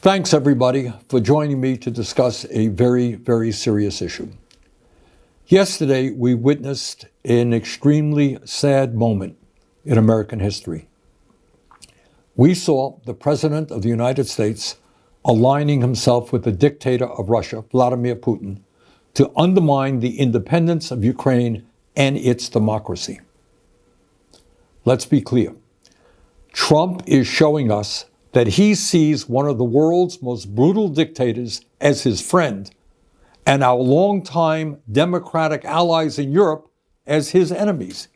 Thanks, everybody, for joining me to discuss a very, very serious issue. Yesterday, we witnessed an extremely sad moment in American history. We saw the President of the United States aligning himself with the dictator of Russia, Vladimir Putin, to undermine the independence of Ukraine and its democracy. Let's be clear. Trump is showing us that he sees one of the world's most brutal dictators as his friend and our longtime democratic allies in Europe as his enemies.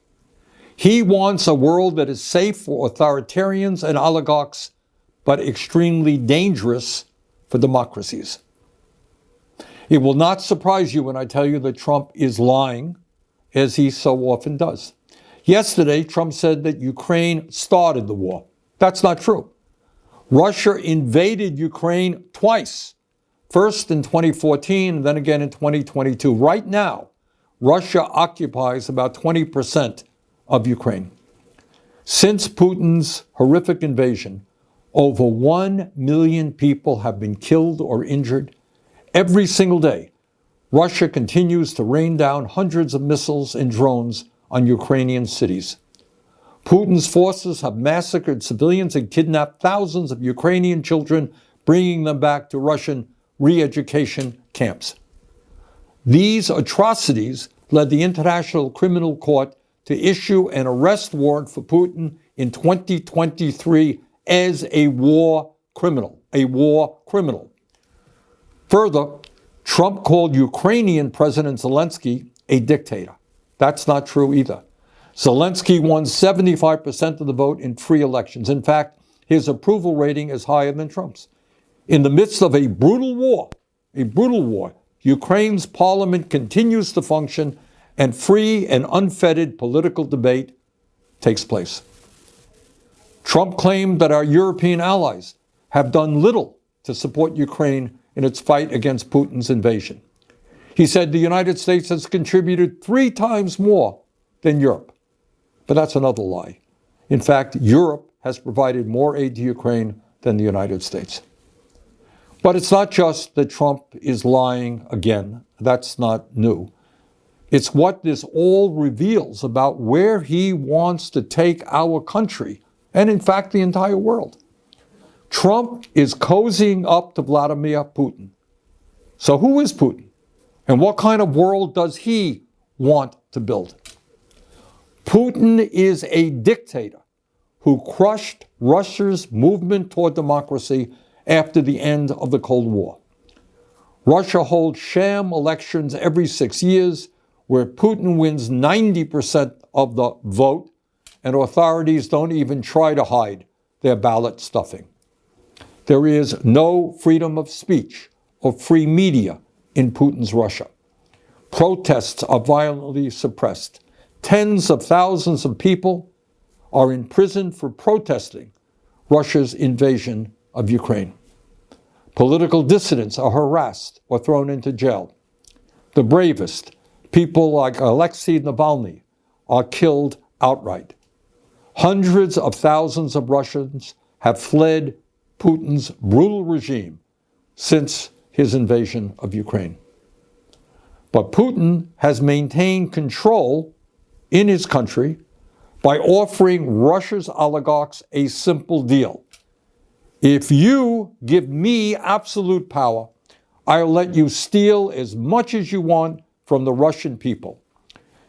He wants a world that is safe for authoritarians and oligarchs, but extremely dangerous for democracies. It will not surprise you when I tell you that Trump is lying, as he so often does. Yesterday, Trump said that Ukraine started the war. That's not true. Russia invaded Ukraine twice, first in 2014 and then again in 2022. Right now, Russia occupies about 20% of Ukraine. Since Putin's horrific invasion, over 1 million people have been killed or injured. Every single day, Russia continues to rain down hundreds of missiles and drones on Ukrainian cities. Putin's forces have massacred civilians and kidnapped thousands of Ukrainian children, bringing them back to Russian re-education camps. These atrocities led the International Criminal Court to issue an arrest warrant for Putin in 2023 as a war criminal. Further, Trump called Ukrainian President Zelensky a dictator. That's not true either. Zelensky won 75% of the vote in free elections. In fact, his approval rating is higher than Trump's. In the midst of a brutal war, Ukraine's parliament continues to function and free and unfettered political debate takes place. Trump claimed that our European allies have done little to support Ukraine in its fight against Putin's invasion. He said the United States has contributed 3 times more than Europe. But that's another lie. In fact, Europe has provided more aid to Ukraine than the United States. But it's not just that Trump is lying again. That's not new. It's what this all reveals about where he wants to take our country, and in fact, the entire world. Trump is cozying up to Vladimir Putin. So who is Putin? And what kind of world does he want to build? Putin is a dictator who crushed Russia's movement toward democracy after the end of the Cold War. Russia holds sham elections every 6 years where Putin wins 90% of the vote, and authorities don't even try to hide their ballot stuffing. There is no freedom of speech or free media in Putin's Russia. Protests are violently suppressed. Tens of thousands of people are in prison for protesting Russia's invasion of Ukraine. Political dissidents are harassed or thrown into jail. The bravest, people like Alexei Navalny, are killed outright. Hundreds of thousands of Russians have fled Putin's brutal regime since his invasion of Ukraine. But Putin has maintained control in his country by offering Russia's oligarchs a simple deal. If you give me absolute power, I'll let you steal as much as you want from the Russian people.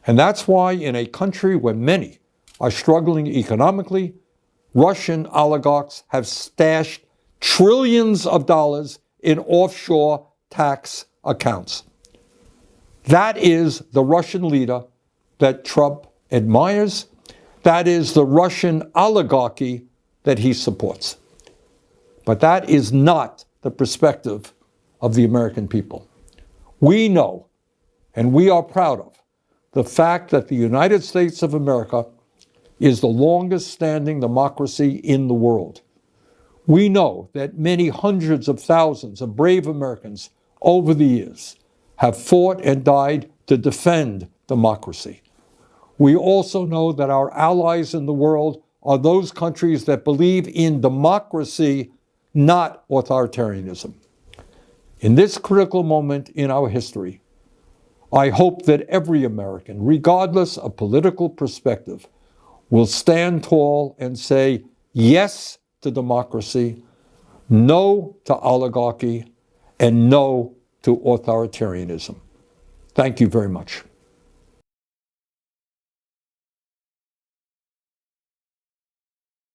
And that's why in a country where many are struggling economically, Russian oligarchs have stashed trillions of dollars in offshore tax accounts. That is the Russian leader that Trump admires. That is the Russian oligarchy that he supports. But that is not the perspective of the American people. We know, and we are proud of, the fact that the United States of America is the longest standing democracy in the world. We know that many hundreds of thousands of brave Americans over the years have fought and died to defend democracy. We also know that our allies in the world are those countries that believe in democracy not authoritarianism. In this critical moment in our history, I hope that every American, regardless of political perspective, will stand tall and say yes to democracy, no to oligarchy, and no to authoritarianism. Thank you very much.